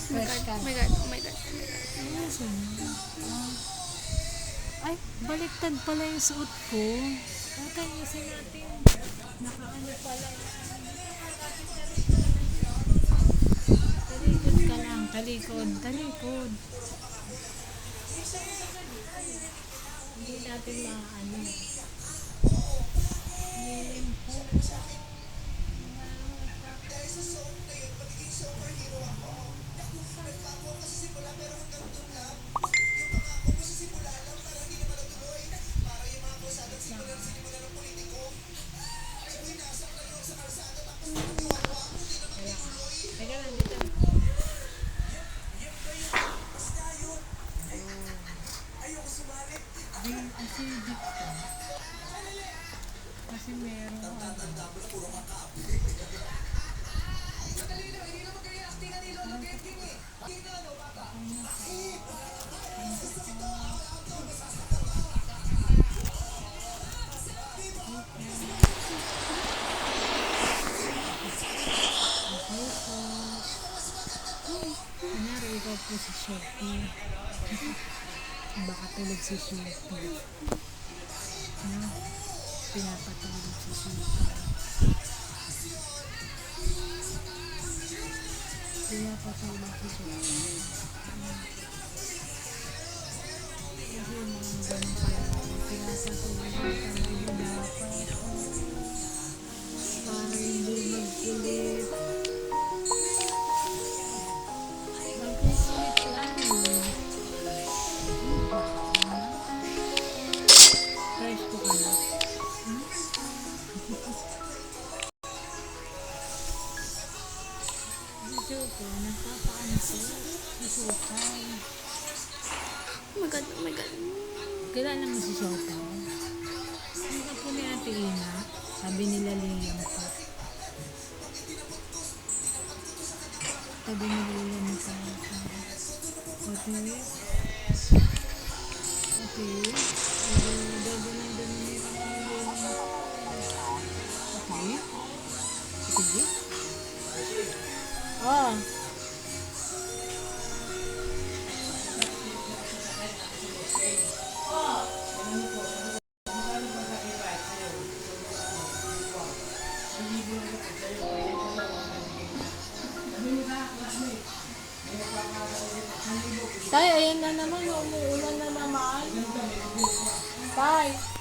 Fresh ka. Oh my God, oh my God, oh my God. Ay, baliktad pala yung suot ko. Bakit kasi natin nakaano pala. Talikod ka lang, talikod, talikod. Hindi natin maano. Nilim po. Teka lang dito. Di, acidic ka. Kasi meron kunyari ikaw po si Shopee. Baka tulog si Shopee. No? Pinapatulog si Shopee. Pinapatulog si Shopee. Kasi yung mga ganun pala. Pinapatulog ka na dapat. Para hindi magkulit. Magkukulit lang. Fresh ko ka na. Gusto ko, nagpapaano ko. Isukay. Oh my God, oh my God. Kilala mo si Shota? Ang kapo ni Ate Ina, sabi nila Liam pa. Sabi nila Liam pa. Okay. Okay. Okay. Sige. Oh. Tay, ayan na naman. Umuulan na naman. Tay.